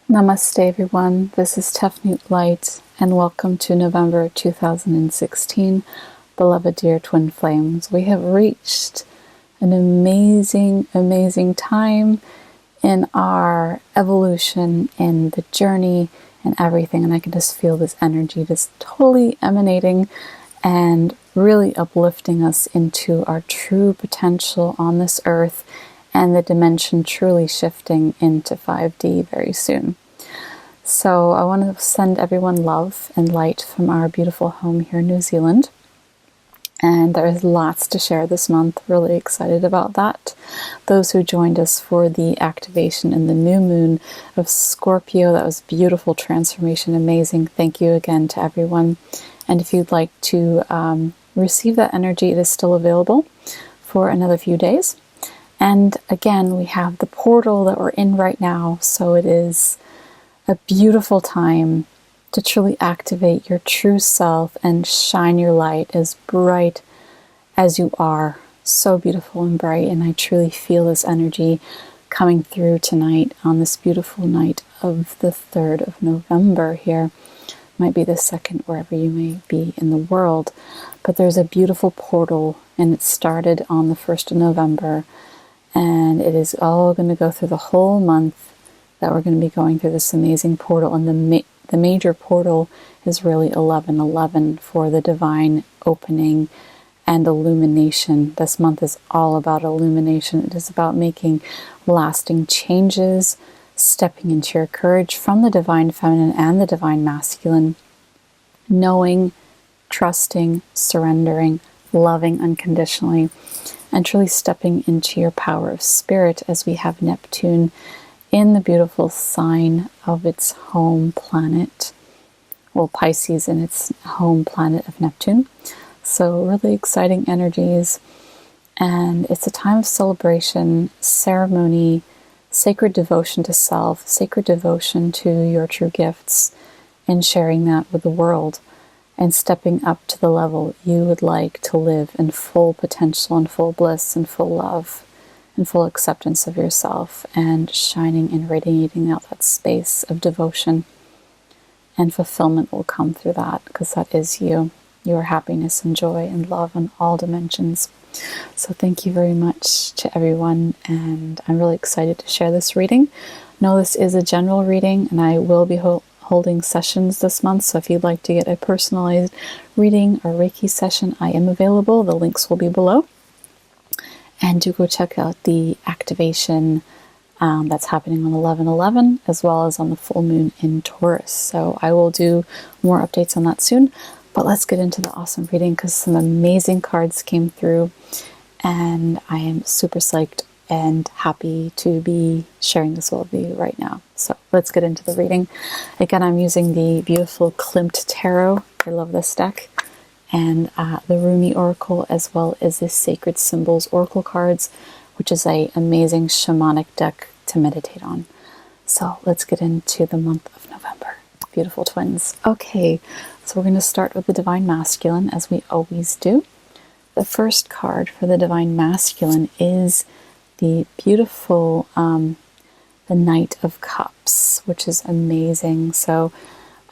Namaste everyone, this is Stephanie Light and welcome to November 2016, beloved dear twin flames. We have reached an amazing time in our evolution, in the journey and everything, and I can just feel this energy just totally emanating and really uplifting us into our true potential on this earth, and the dimension truly shifting into 5D very soon. So I want to send everyone love and light from our beautiful home here in New Zealand. And there is lots to share this month. Really excited about that. Those who joined us for the activation in the new moon of Scorpio, that was beautiful transformation, amazing. Thank you again to everyone. And if you'd like to receive that energy, it is still available for another few days. And again, we have the portal that we're in right now. So it is a beautiful time to truly activate your true self and shine your light as bright as you are. So beautiful and bright. And I truly feel this energy coming through tonight on this beautiful night of the 3rd of November here. Might be the 2nd wherever you may be in the world. But there's a beautiful portal, and it started on the 1st of November. And it is all going to go through the whole month that we're going to be going through this amazing portal. And the major portal is really 11/11 for the divine opening and illumination. This month is all about illumination. It is about making lasting changes, stepping into your courage from the divine feminine and the divine masculine, knowing, trusting, surrendering, loving unconditionally, and truly stepping into your power of spirit as we have Neptune in the beautiful sign of its home planet. Well, Pisces in its home planet of Neptune. So really exciting energies. And it's a time of celebration, ceremony, sacred devotion to self, sacred devotion to your true gifts, and sharing that with the world, and stepping up to the level you would like to live in full potential and full bliss and full love and full acceptance of yourself, and shining and radiating out that space of devotion. And fulfillment will come through that, because that is you, your happiness and joy and love on all dimensions. So thank you very much to everyone, and I'm really excited to share this reading. Know this is a general reading, and I will be holding sessions this month, so if you'd like to get a personalized reading or Reiki session, I am available. The links will be below. And do go check out the activation that's happening on 11/11, as well as on the full moon in Taurus. So I will do more updates on that soon. But let's get into the awesome reading, because some amazing cards came through, and I am super psyched and happy to be sharing this with you right now. So let's get into the reading. Again, I'm using the beautiful Klimt Tarot. I love this deck. And the Rumi Oracle, as well as the Sacred Symbols Oracle cards, which is an amazing shamanic deck to meditate on. So let's get into the month of November. Beautiful twins. Okay, so we're going to start with the Divine Masculine, as we always do. The first card for the Divine Masculine is the beautiful the Knight of Cups, which is amazing. So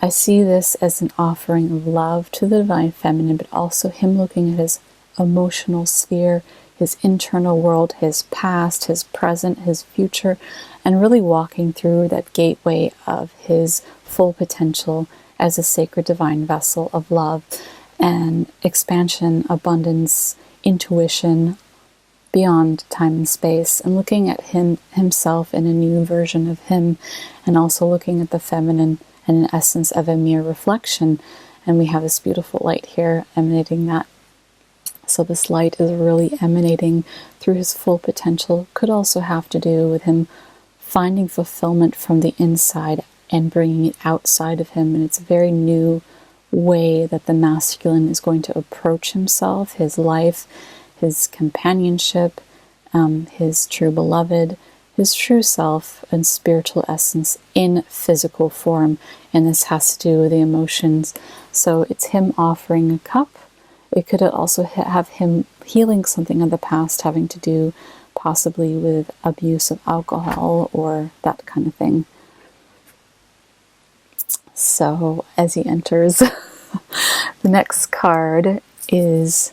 I see this as an offering of love to the Divine Feminine, but also him looking at his emotional sphere, his internal world, his past, his present, his future, and really walking through that gateway of his full potential as a sacred divine vessel of love and expansion, abundance, intuition beyond time and space, and looking at himself in a new version of him, and also looking at the feminine and an essence of a mere reflection. And we have this beautiful light here emanating that. So this light is really emanating through his full potential. Could also have to do with him finding fulfillment from the inside and bringing it outside of him. And it's a very new way that the masculine is going to approach himself, his life, his companionship, his true beloved, his true self and spiritual essence in physical form. And this has to do with the emotions. So it's him offering a cup. It could also have him healing something of the past, having to do possibly with abuse of alcohol or that kind of thing. So as he enters, the next card is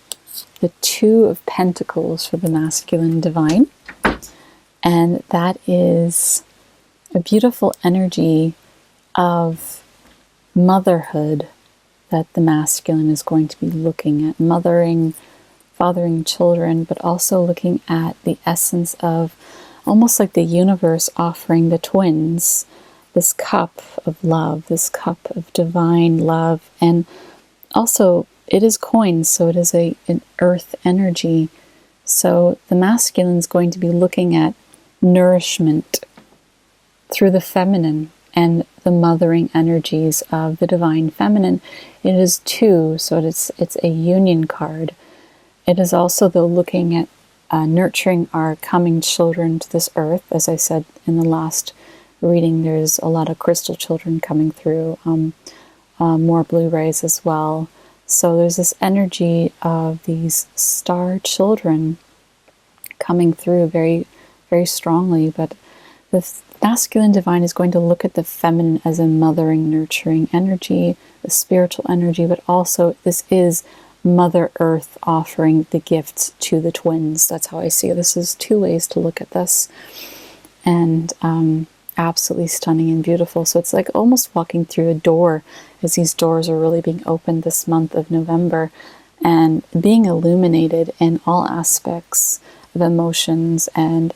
the Two of Pentacles for the masculine divine. And that is a beautiful energy of motherhood that the masculine is going to be looking at. Mothering, fathering children, but also looking at the essence of almost like the universe offering the twins this cup of love, this cup of divine love. And also, it is coins, so it is an earth energy. So the masculine is going to be looking at nourishment through the feminine and the mothering energies of the divine feminine. It is two, so it's a union card. It is also, though, looking at nurturing our coming children to this earth. As I said in the last reading, there's a lot of crystal children coming through, more Blu-rays as well. So there's this energy of these star children coming through very, very strongly. But the masculine divine is going to look at the feminine as a mothering, nurturing energy, the spiritual energy, but also this is Mother Earth offering the gifts to the twins. That's how I see it. This is two ways to look at this. And absolutely stunning and beautiful. So it's like almost walking through a door, as these doors are really being opened this month of November and being illuminated in all aspects of emotions and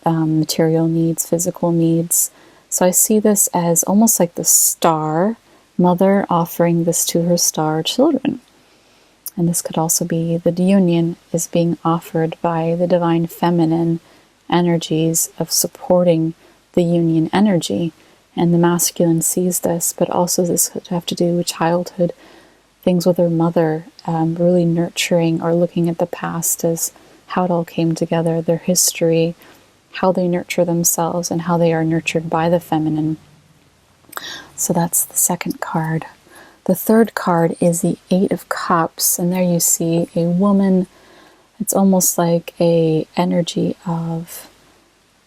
material needs, physical needs. So I see this as almost like the star mother offering this to her star children. And this could also be the union is being offered by the divine feminine energies of supporting the union energy. And the masculine sees this, but also this could have to do with childhood, things with her mother, really nurturing or looking at the past as how it all came together, their history, how they nurture themselves, and how they are nurtured by the feminine. So that's the second card. The third card is the Eight of Cups, and there you see a woman. It's almost like a energy of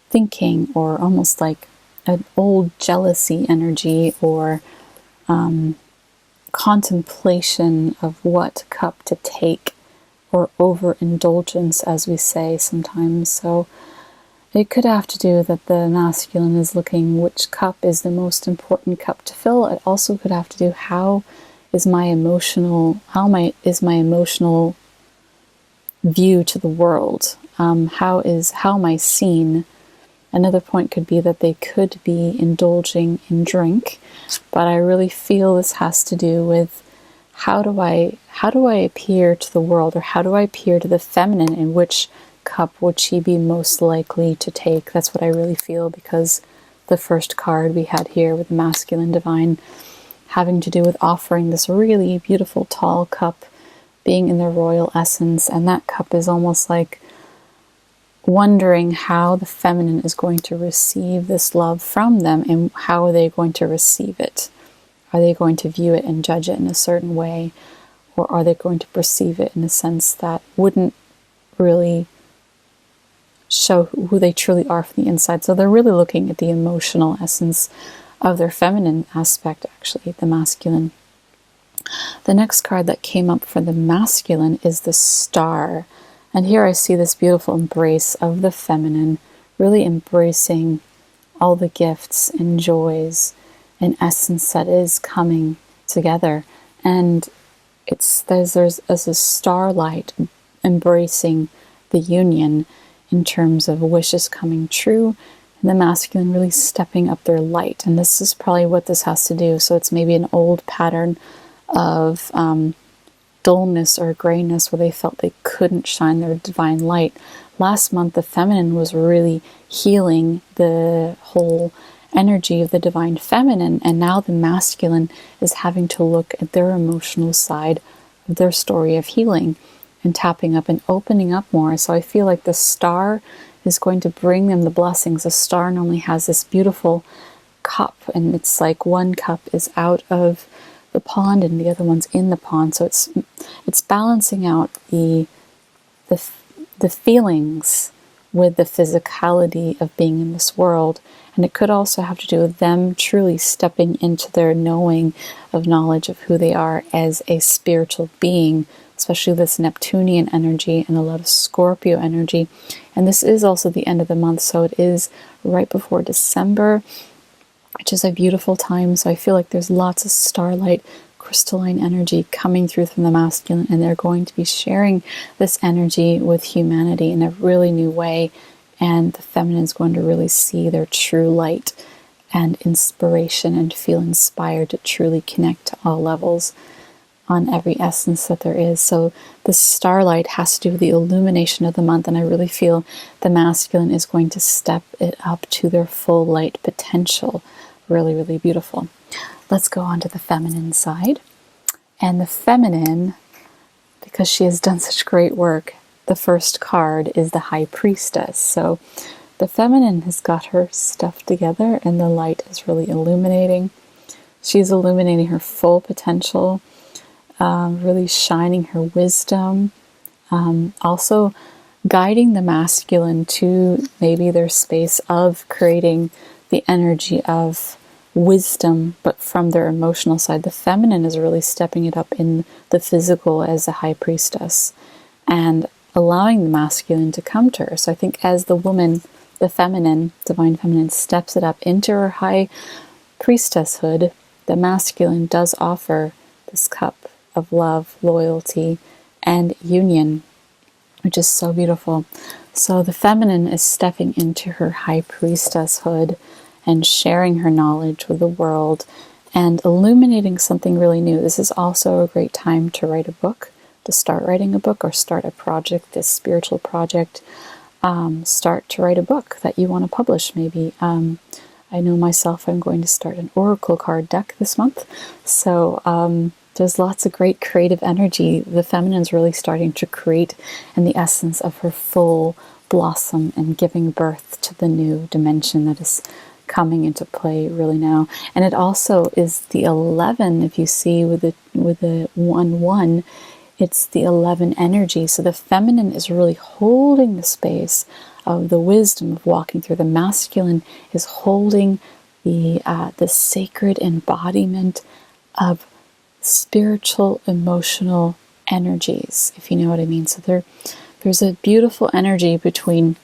thinking, or almost like an old jealousy energy, or contemplation of what cup to take, or overindulgence, as we say sometimes. So it could have to do that the masculine is looking which cup is the most important cup to fill. It also could have to do how is my emotional view to the world. How am I seen? Another point could be that they could be indulging in drink, but I really feel this has to do with how do I appear to the world, or how do I appear to the feminine, in which cup would she be most likely to take? That's what I really feel, because the first card we had here with the masculine divine having to do with offering this really beautiful tall cup, being in the royal essence, and that cup is almost like wondering how the feminine is going to receive this love from them, and how are they going to receive it? Are they going to view it and judge it in a certain way, or are they going to perceive it in a sense that wouldn't really show who they truly are from the inside? So they're really looking at the emotional essence of their feminine aspect, actually, the masculine. The next card that came up for the masculine is the Star. And here I see this beautiful embrace of the feminine, really embracing all the gifts and joys and essence that is coming together. And there's a starlight embracing the union in terms of wishes coming true, and the masculine really stepping up their light. And this is probably what this has to do. So it's maybe an old pattern of dullness or grayness, where they felt they couldn't shine their divine light. Last month, the feminine was really healing the whole energy of the divine feminine, and now the masculine is having to look at their emotional side of their story of healing and tapping up and opening up more. So I feel like the Star is going to bring them the blessings. A star normally has this beautiful cup, and it's like one cup is out of the pond and the other one's in the pond. So it's balancing out the feelings with the physicality of being in this world. And it could also have to do with them truly stepping into their knowing of knowledge of who they are as a spiritual being, especially this Neptunian energy and a lot of Scorpio energy. And this is also the end of the month, so it is right before December, which is a beautiful time. So I feel like there's lots of starlight, crystalline energy coming through from the masculine, and they're going to be sharing this energy with humanity in a really new way. And the feminine is going to really see their true light and inspiration and feel inspired to truly connect to all levels on every essence that there is. So the starlight has to do with the illumination of the month, and I really feel the masculine is going to step it up to their full light potential. Really, really beautiful. Let's go on to the feminine side. And the feminine, because she has done such great work, the first card is the High Priestess. So the feminine has got her stuff together, and the light is really illuminating. She's illuminating her full potential, really shining her wisdom, also guiding the masculine to maybe their space of creating the energy of wisdom, but from their emotional side. The feminine is really stepping it up in the physical as a High Priestess and allowing the masculine to come to her. So I think as the woman, the feminine, divine feminine, steps it up into her High Priestesshood, the masculine does offer this cup of love, loyalty, and union, which is so beautiful. So the feminine is stepping into her High Priestesshood and sharing her knowledge with the world and illuminating something really new. This is also a great time to write a book, to start writing a book or start a project, this spiritual project. Start to write a book that you want to publish maybe. I know myself, I'm going to start an oracle card deck this month. So there's lots of great creative energy. The feminine is really starting to create in the essence of her full blossom and giving birth to the new dimension that is coming into play really now. And it also is the 11, if you see with the 1-1, it's the 11 energy. So the feminine is really holding the space of the wisdom of walking through. The masculine is holding the sacred embodiment of spiritual, emotional energies, if you know what I mean. So there's a beautiful energy between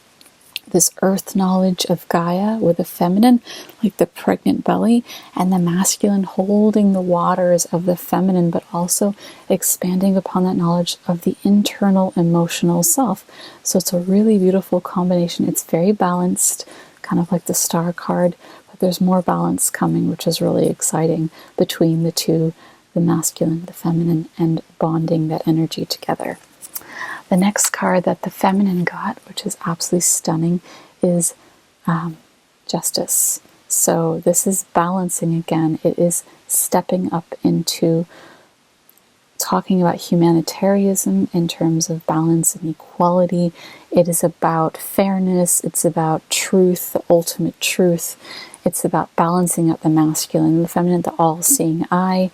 this earth knowledge of Gaia with the feminine, like the pregnant belly, and the masculine holding the waters of the feminine, but also expanding upon that knowledge of the internal emotional self. So it's a really beautiful combination. It's very balanced, kind of like the star card, but there's more balance coming, which is really exciting between the two, the masculine, the feminine, and bonding that energy together. The next card that the feminine got, which is absolutely stunning, is Justice. So this is balancing again. It is stepping up into talking about humanitarianism in terms of balance and equality. It is about fairness. It's about truth, the ultimate truth. It's about balancing out the masculine and the feminine, the all-seeing eye.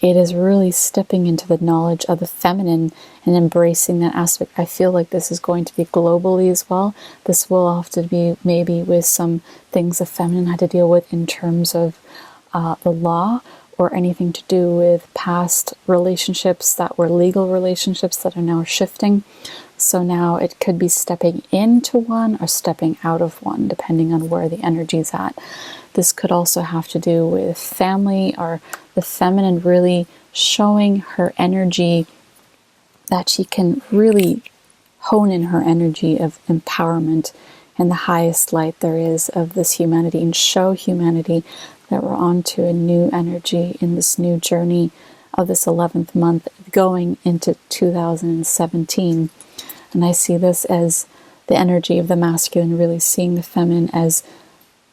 It is really stepping into the knowledge of the feminine and embracing that aspect. I feel like this is going to be globally as well. This will often be maybe with some things the feminine had to deal with in terms of the law, or anything to do with past relationships that were legal relationships that are now shifting. So now it could be stepping into one or stepping out of one, depending on where the energy is at. This could also have to do with family, or the feminine really showing her energy, that she can really hone in her energy of empowerment and the highest light there is of this humanity, and show humanity that we're on to a new energy in this new journey of this 11th month going into 2017. And I see this as the energy of the masculine really seeing the feminine as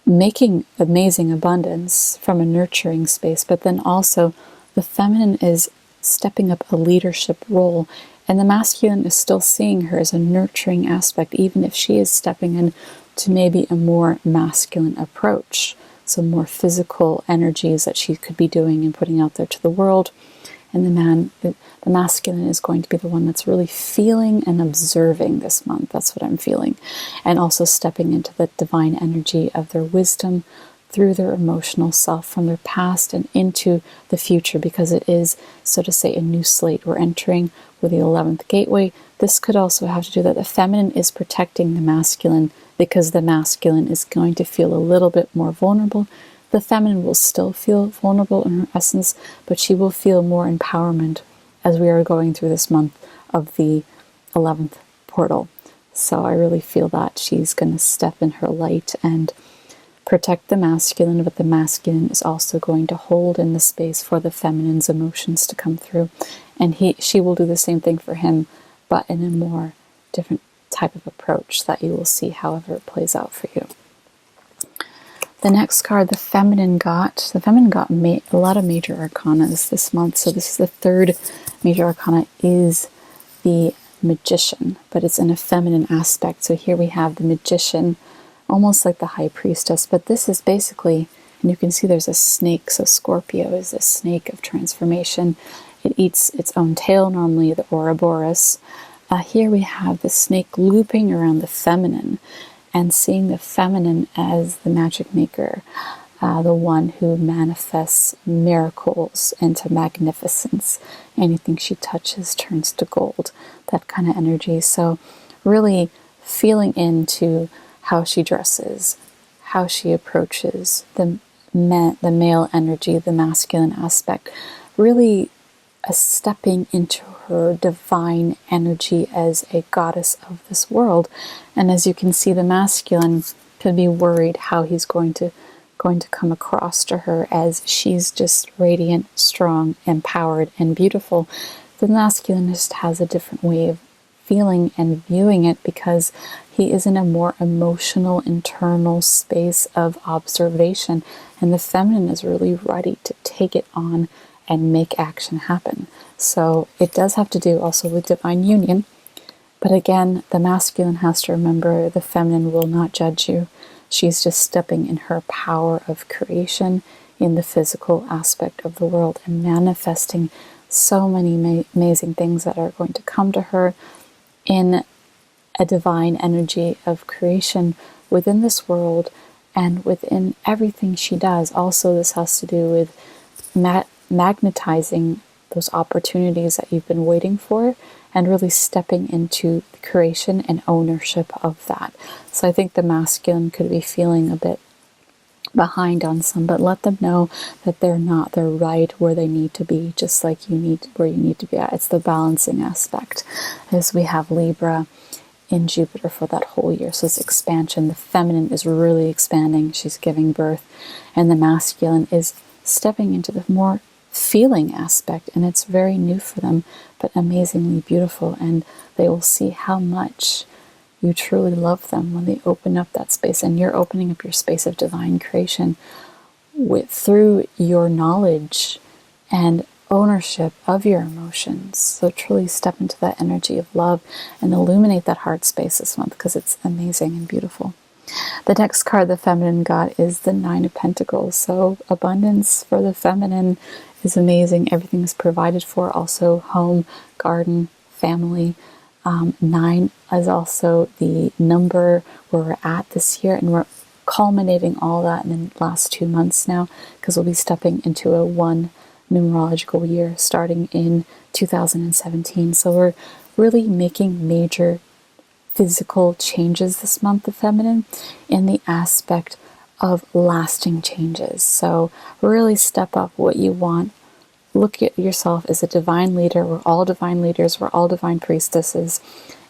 making amazing abundance from a nurturing space, but then also the feminine is stepping up a leadership role, and the masculine is still seeing her as a nurturing aspect, even if she is stepping in to maybe a more masculine approach, so more physical energies that she could be doing and putting out there to the world. And the masculine is going to be the one that's really feeling and observing this month. That's what I'm feeling. And also stepping into the divine energy of their wisdom through their emotional self from their past and into the future, because it is, so to say, a new slate we're entering with the 11th gateway. This could also have to do that the feminine is protecting the masculine, because the masculine is going to feel a little bit more vulnerable. The feminine will still feel vulnerable in her essence, but she will feel more empowerment as we are going through this month of the 11th portal. So I really feel that she's going to step in her light and protect the masculine, but the masculine is also going to hold in the space for the feminine's emotions to come through. And she will do the same thing for him, but in a more different type of approach that you will see however it plays out for you. The next card the feminine got a lot of major arcanas this month. So this is the third major arcana, is the Magician, but it's in a feminine aspect. So here we have the Magician, almost like the High Priestess, but this is basically, and you can see there's a snake. So Scorpio is a snake of transformation. It eats its own tail, normally the Ouroboros. Here we have the snake looping around the feminine, and seeing the feminine as the magic maker, the one who manifests miracles into magnificence. Anything she touches turns to gold, that kind of energy. So really feeling into how she dresses, how she approaches the male energy, the masculine aspect, really stepping into her divine energy as a goddess of this world. And as you can see, the masculine could be worried how he's going to come across to her, as she's just radiant, strong, empowered, and beautiful. The masculine just has a different way of feeling and viewing it, because he is in a more emotional, internal space of observation, and the feminine is really ready to take it on and make action happen. So it does have to do also with divine union. But again, the masculine has to remember the feminine will not judge you. She's just stepping in her power of creation in the physical aspect of the world and manifesting so many amazing things that are going to come to her in a divine energy of creation within this world and within everything she does. Also, this has to do with magnetizing those opportunities that you've been waiting for and really stepping into the creation and ownership of that. So I think the masculine could be feeling a bit behind on some, but let them know that they're right where they need to be, just like where you need to be at. It's the balancing aspect, as we have Libra in Jupiter for that whole year. So it's expansion. The feminine is really expanding. She's giving birth, and the masculine is stepping into the more feeling aspect, and it's very new for them, but amazingly beautiful. And they will see how much you truly love them when they open up that space, and you're opening up your space of divine creation through your knowledge and ownership of your emotions. So truly step into that energy of love and illuminate that heart space this month, because it's amazing and beautiful. The next card the feminine got is the Nine of Pentacles. So abundance for the feminine is amazing. Everything is provided for. Also home, garden, family. 9 is also the number where we're at this year, and we're culminating all that in the last 2 months now, because we'll be stepping into a 1 numerological year starting in 2017. So we're really making major physical changes this month, the feminine, in the aspect of lasting changes. So really step up what you want. Look at yourself as a divine leader. We're all divine leaders. We're all divine priestesses.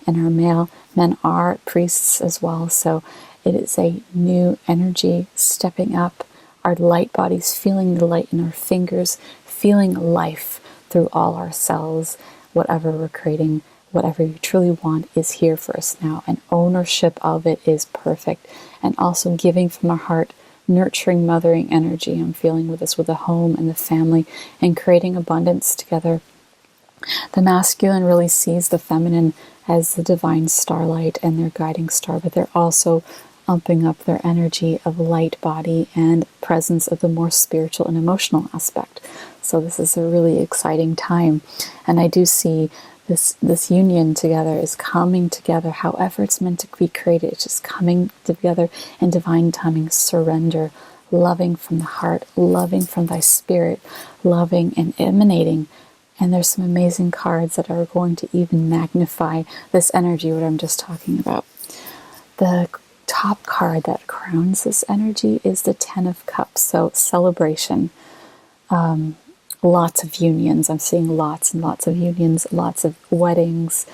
And our men are priests as well. So it is a new energy stepping up. Our light bodies, feeling the light in our fingers, feeling life through all our cells. Whatever we're creating, whatever you truly want is here for us now. And ownership of it is perfect. And also giving from our heart, nurturing, mothering energy. I'm feeling with this with the home and the family, and creating abundance together. The masculine really sees the feminine as the divine starlight and their guiding star, but they're also upping up their energy of light body and presence of the more spiritual and emotional aspect. So this is a really exciting time. And I do see this union together is coming together however it's meant to be created. It's just coming together in divine timing, surrender, loving from the heart, loving from thy spirit, loving and emanating. And there's some amazing cards that are going to even magnify this energy, what I'm just talking about. The top card that crowns this energy is the Ten of Cups. So celebration, lots of unions. I'm seeing lots and lots of unions, lots of weddings.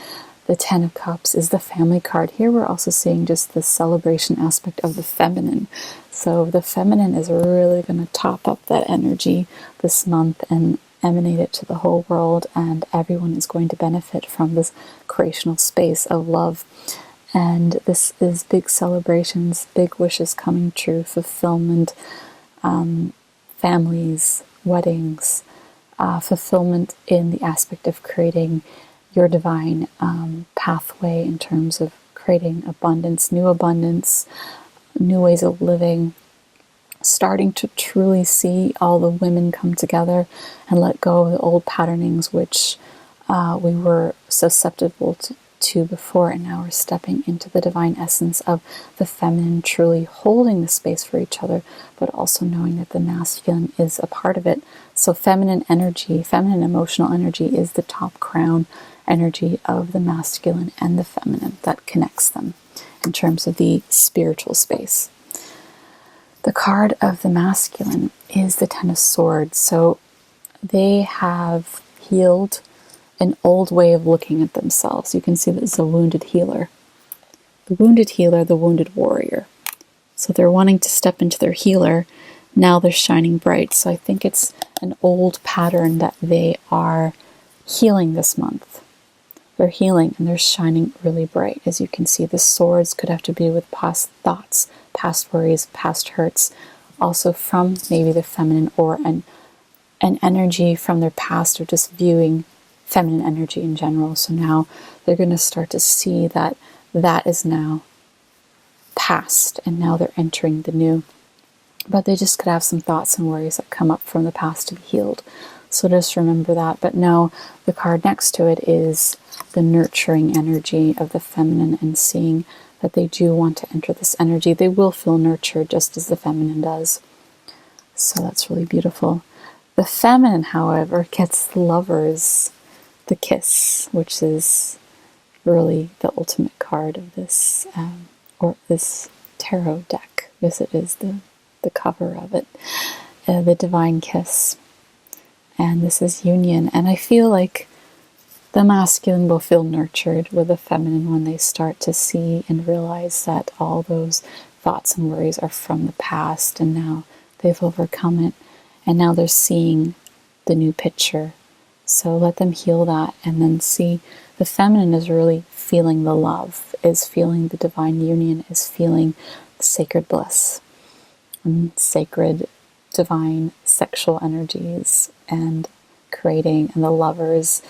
The Ten of Cups is the family card. Here we're also seeing just the celebration aspect of the feminine. So the feminine is really going to top up that energy this month and emanate it to the whole world, and everyone is going to benefit from this creational space of love. And this is big celebrations, big wishes coming true, fulfillment, families, weddings, fulfillment in the aspect of creating your divine pathway in terms of creating abundance, new ways of living, starting to truly see all the women come together and let go of the old patternings which we were susceptible to before, and now we're stepping into the divine essence of the feminine, truly holding the space for each other, but also knowing that the masculine is a part of it. So feminine energy, feminine emotional energy is the top crown energy of the masculine and the feminine that connects them in terms of the spiritual space. The card of the masculine is the Ten of Swords. So they have healed an old way of looking at themselves. You can see this is a wounded healer. The wounded healer, the wounded warrior. So they're wanting to step into their healer. Now they're shining bright. So I think it's an old pattern that they are healing this month. They're healing and they're shining really bright. As you can see, the swords could have to be with past thoughts, past worries, past hurts. Also from maybe the feminine or an energy from their past, or just viewing feminine energy in general. So now they're going to start to see that that is now past and now they're entering the new. But they just could have some thoughts and worries that come up from the past to be healed. So just remember that. But now the card next to it is the nurturing energy of the feminine, and seeing that they do want to enter this energy. They will feel nurtured just as the feminine does. So that's really beautiful. The feminine, however, gets the Lovers, the Kiss, which is really the ultimate card of this or this tarot deck, because it is the cover of it, the Divine Kiss. And this is union. And I feel like the masculine will feel nurtured with the feminine when they start to see and realize that all those thoughts and worries are from the past, and now they've overcome it, and now they're seeing the new picture. So let them heal that, and then see the feminine is really feeling the love, is feeling the divine union, is feeling the sacred bliss, and sacred divine sexual energies, and creating, and the Lovers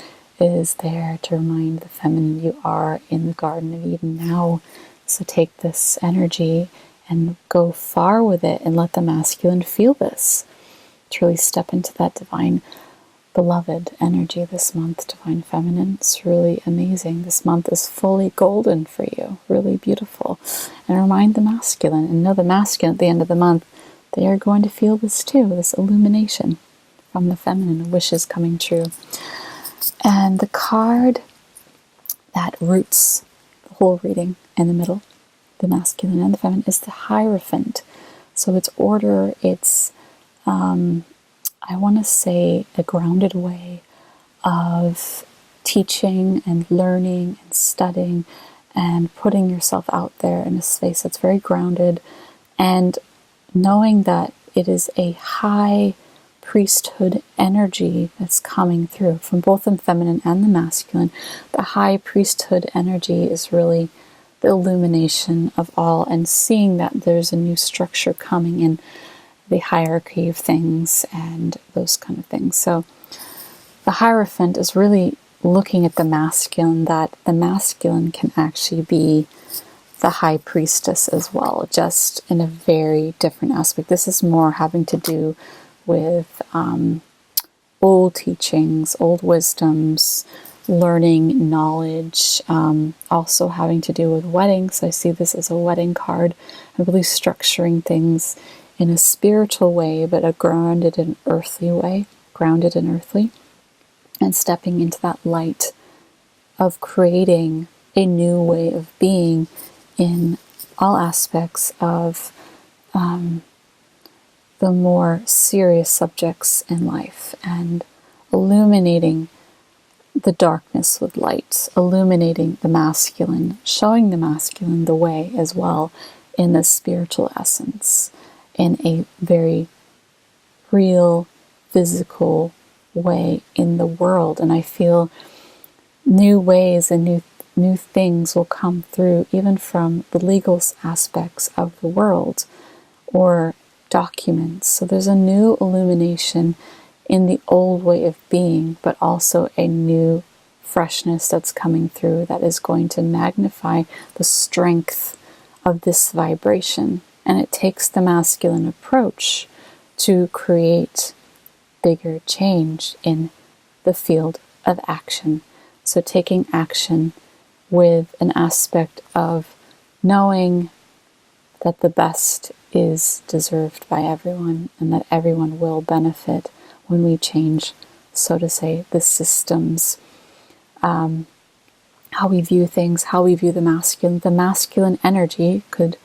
is there to remind the feminine you are in the Garden of Eden now. So take this energy and go far with it, and let the masculine feel this. Truly step into that divine beloved energy this month, divine feminine. It's really amazing. This month is fully golden for you, really beautiful. And remind the masculine, and know the masculine at the end of the month, they are going to feel this too, this illumination from the feminine, wishes coming true. And the card that roots the whole reading in the middle, the masculine and the feminine, is the Hierophant. So it's order, it's, I want to say, a grounded way of teaching and learning and studying and putting yourself out there in a space that's very grounded, and knowing that it is a high priesthood energy that's coming through from both the feminine and the masculine. The high priesthood energy is really the illumination of all, and seeing that there's a new structure coming in the hierarchy of things and those kind of things. So the Hierophant is really looking at the masculine, that the masculine can actually be the high priestess as well, just in a very different aspect. This is more having to do with old teachings, old wisdoms, learning knowledge, also having to do with weddings. I see this as a wedding card, and really structuring things in a spiritual way, but a grounded and earthly way, and stepping into that light of creating a new way of being in all aspects of the more serious subjects in life, and illuminating the darkness with light, illuminating the masculine, showing the masculine the way as well in the spiritual essence, in a very real, physical way in the world. And I feel new ways and new things will come through, even from the legal aspects of the world or documents. So there's a new illumination in the old way of being, but also a new freshness that's coming through that is going to magnify the strength of this vibration. And it takes the masculine approach to create bigger change in the field of action. So taking action with an aspect of knowing that the best is deserved by everyone, and that everyone will benefit when we change, so to say, the systems, how we view things, how we view the masculine. The masculine energy it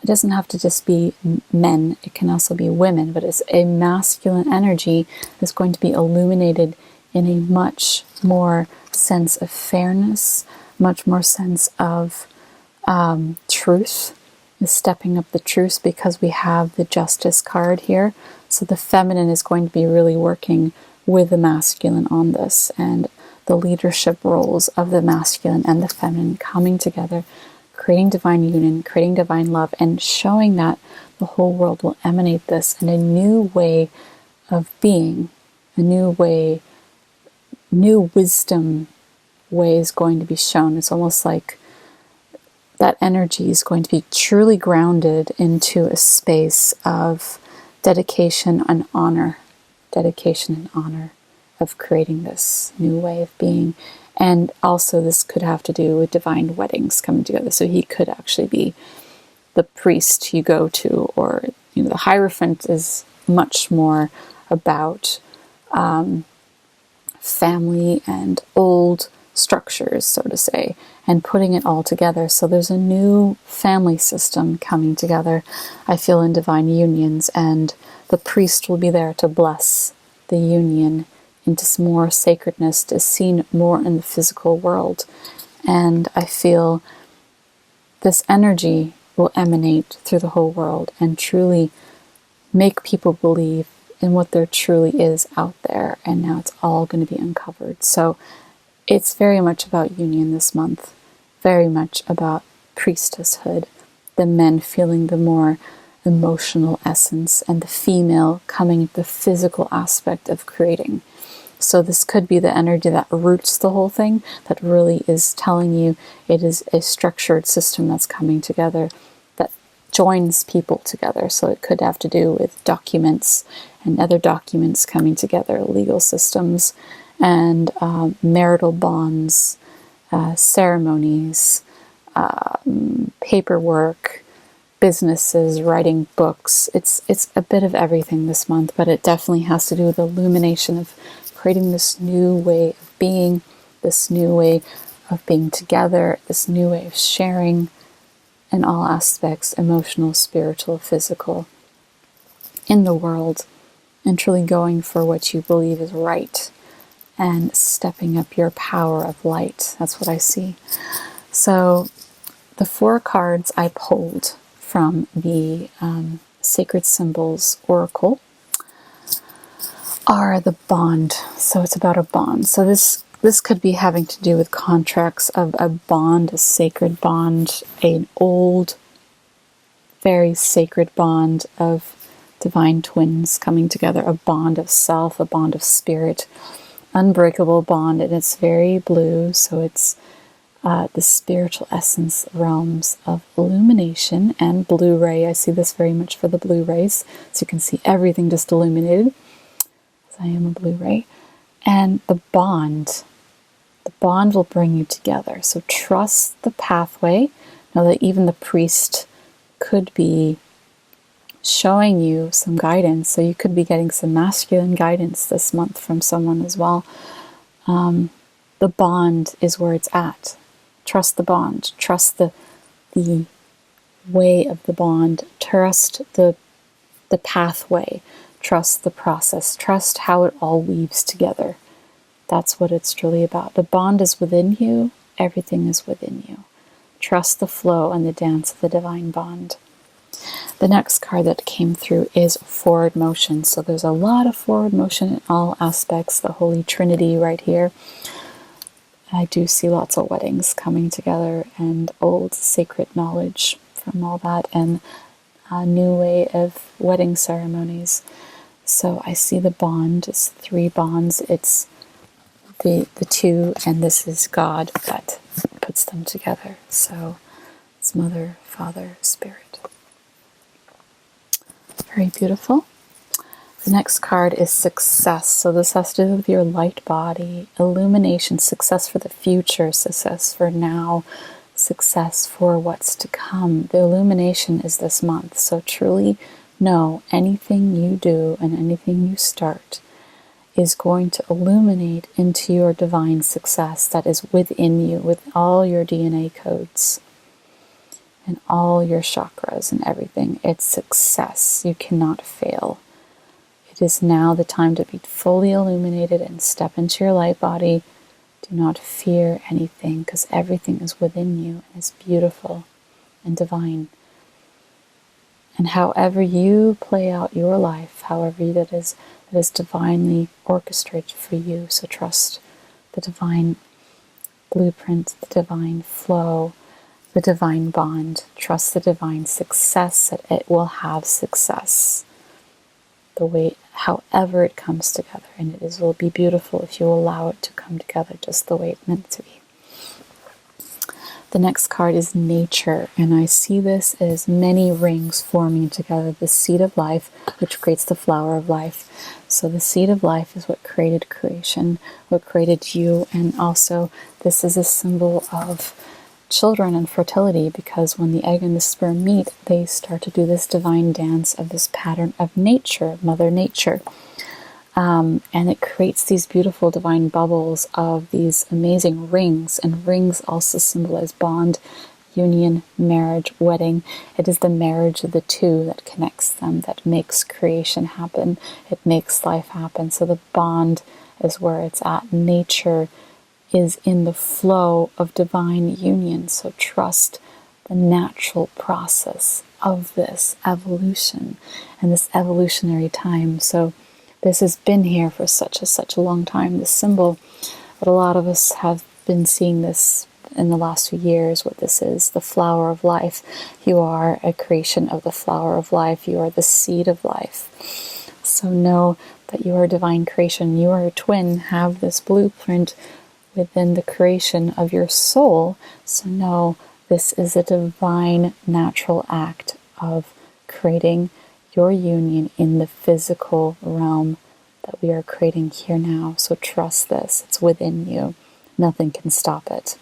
doesn't have to just be men, it can also be women, but it's a masculine energy that's going to be illuminated in a much more sense of fairness, much more sense of truth, is stepping up the truth, because we have the justice card here. So the feminine is going to be really working with the masculine on this, and the leadership roles of the masculine and the feminine coming together, creating divine union, creating divine love, and showing that the whole world will emanate this in a new way of being, a new way, new wisdom way is going to be shown. It's almost like that energy is going to be truly grounded into a space of dedication and honor of creating this new way of being. And also this could have to do with divine weddings coming together. So he could actually be the priest you go to, or the Hierophant is much more about family and old structures, so to say, and putting it all together. So there's a new family system coming together, I feel, in divine unions, and the priest will be there to bless the union into some more sacredness, to see more in the physical world. And I feel this energy will emanate through the whole world and truly make people believe in what there truly is out there. And now it's all going to be uncovered. So it's very much about union this month, very much about priestesshood, the men feeling the more emotional essence, and the female coming at the physical aspect of creating. So this could be the energy that roots the whole thing, that really is telling you it is a structured system that's coming together, that joins people together. So it could have to do with documents and other documents coming together, legal systems, and marital bonds, ceremonies, paperwork, businesses, writing books. It's a bit of everything this month, but it definitely has to do with the illumination of creating this new way of being, this new way of being together, this new way of sharing in all aspects, emotional, spiritual, physical, in the world, and truly going for what you believe is right and stepping up your power of light. That's what I see. So the 4 cards I pulled from the Sacred Symbols Oracle are the bond. So it's about a bond. So this could be having to do with contracts of a bond, a sacred bond, an old, very sacred bond of divine twins coming together, a bond of self, a bond of spirit, unbreakable bond, and it's very blue. So it's the spiritual essence realms of illumination and Blu-ray. I see this very much for the Blu-rays, so you can see everything just illuminated, as I am a Blu-ray. And the bond. The bond will bring you together. So trust the pathway. Know that even the priest could be showing you some guidance. So you could be getting some masculine guidance this month from someone as well. The bond is where it's at. Trust the bond. Trust the way of the bond. Trust the pathway. Trust the process. Trust how it all weaves together. That's what it's truly about. The bond is within you. Everything is within you. Trust the flow and the dance of the divine bond. The next card that came through is forward motion. So there's a lot of forward motion in all aspects. The Holy Trinity right here. I do see lots of weddings coming together and old sacred knowledge from all that and a new way of wedding ceremonies. So I see the bond. It's 3 bonds. It's the 2, and this is God that puts them together. So it's Mother, Father, Spirit. Very beautiful. The next card is success. So this has to do with your light body, illumination, success for the future, success for now, success for what's to come. The illumination is this month. So truly know anything you do and anything you start is going to illuminate into your divine success that is within you with all your DNA codes and all your chakras and everything. It's success. You cannot fail. It is now the time to be fully illuminated and step into your light body. Do not fear anything because everything is within you and is beautiful and divine. And however you play out your life, however that is divinely orchestrated for you. So trust the divine blueprint, the divine flow, the divine bond. Trust the divine success, that it will have success. The way, however it comes together. And it will be beautiful if you allow it to come together just the way it's meant to be. The next card is nature, and I see this as many rings forming together. The seed of life, which creates the flower of life. So the seed of life is what created creation, what created you, and also this is a symbol of children and fertility, because when the egg and the sperm meet, they start to do this divine dance of this pattern of nature, Mother Nature. And it creates these beautiful divine bubbles of these amazing rings. And rings also symbolize bond, union, marriage, wedding. It is the marriage of the two that connects them, that makes creation happen. It makes life happen. So the bond is where it's at. Nature is in the flow of divine union. So trust the natural process of this evolution and this evolutionary time. So this has been here for such a long time, this symbol, but a lot of us have been seeing this in the last few years, what this is, the flower of life. You are a creation of the flower of life. You are the seed of life. So know that you are a divine creation. You are a twin, have this blueprint within the creation of your soul. So know this is a divine natural act of creating your union in the physical realm that we are creating here now. So trust this. It's within you. Nothing can stop it.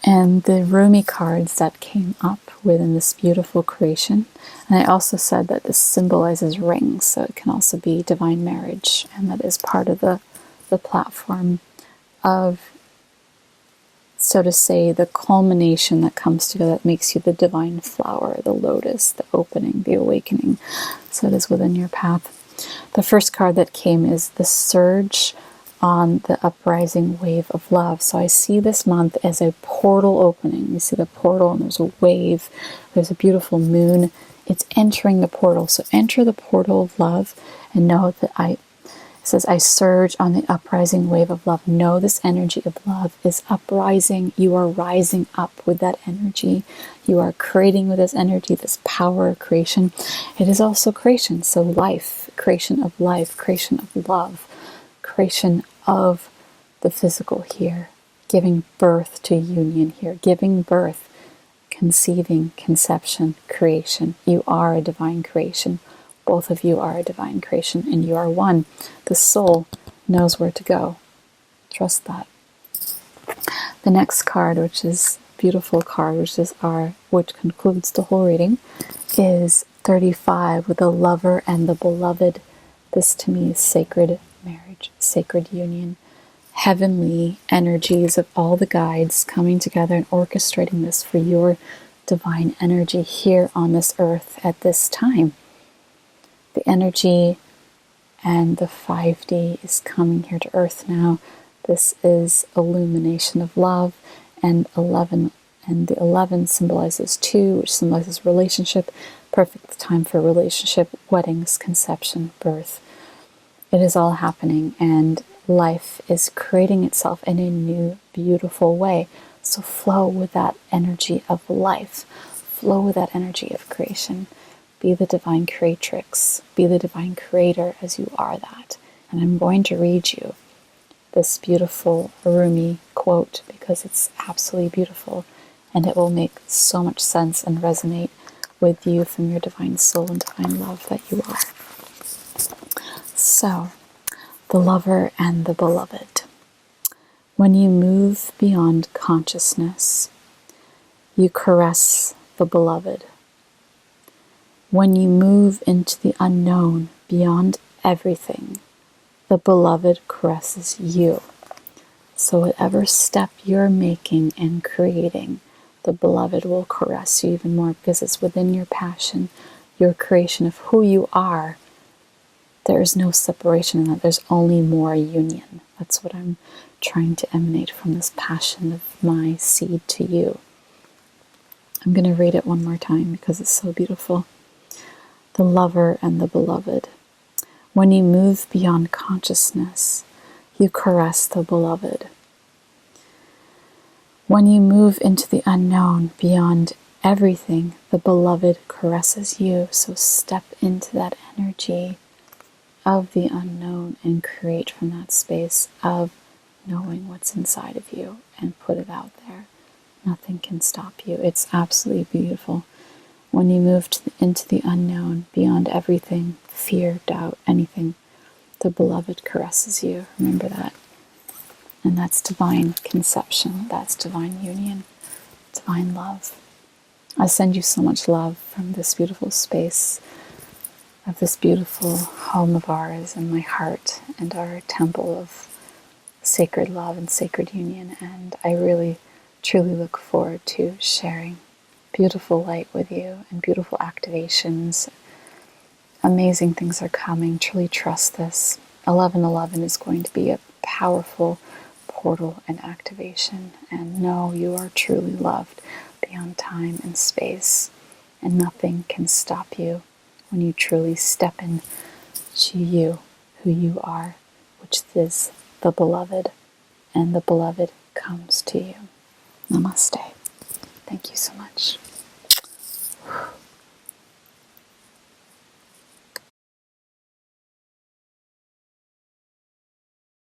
And the Rumi cards that came up within this beautiful creation. And I also said that this symbolizes rings. So it can also be divine marriage. And that is part of the platform of, so to say, the culmination that comes together that makes you the divine flower, the lotus, the opening, the awakening. So it is within your path. The first card that came is the surge on the uprising wave of love. So I see this month as a portal opening. You see the portal and there's a wave. There's a beautiful moon. It's entering the portal. So enter the portal of love and know that it says, I surge on the uprising wave of love. Know this energy of love is uprising. You are rising up with that energy. You are creating with this energy, this power of creation. It is also creation. So life, creation of love, creation of the physical here. giving birth to union here, giving birth, conceiving, conception, creation. You are a divine creation. Both of you are a divine creation, and you are one. The soul knows where to go. Trust that. The next card, which is a beautiful card, which concludes the whole reading, is 35 with the lover and the beloved. This to me is sacred marriage, sacred union, heavenly energies of all the guides coming together and orchestrating this for your divine energy here on this earth at this time. The energy and the 5D is coming here to earth now. This is illumination of love, and 11, and the 11 symbolizes 2, which symbolizes relationship, perfect time for relationship, weddings, conception, birth. It is all happening, and life is creating itself in a new, beautiful way. So flow with that energy of life. Flow with that energy of creation. Be the divine creatrix. Be the divine creator as you are that. And I'm going to read you this beautiful Rumi quote because it's absolutely beautiful, and it will make so much sense and resonate with you from your divine soul and divine love that you are. So, the lover and the beloved. When you move beyond consciousness, you caress the beloved. When you move into the unknown beyond everything, the beloved caresses you. So whatever step you're making and creating, the beloved will caress you even more because it's within your passion, your creation of who you are. There is no separation in that. There's only more union. That's what I'm trying to emanate from this passion of my seed to you. I'm going to read it one more time because it's so beautiful. The lover and the beloved. When you move beyond consciousness, you caress the beloved. When you move into the unknown beyond everything, the beloved caresses you. So step into that energy of the unknown and create from that space of knowing what's inside of you and put it out there. Nothing can stop you. It's absolutely beautiful. When you move into the unknown, beyond everything, fear, doubt, anything, the beloved caresses you. Remember that. And that's divine conception. That's divine union, divine love. I send you so much love from this beautiful space of this beautiful home of ours and my heart and our temple of sacred love and sacred union. And I really, truly look forward to sharing beautiful light with you and beautiful activations. Amazing things are coming. Truly trust this. 1111 is going to be a powerful portal and activation. And know you are truly loved beyond time and space. And nothing can stop you when you truly step in to you, who you are, which is the beloved. And the beloved comes to you. Namaste. Thank you so much.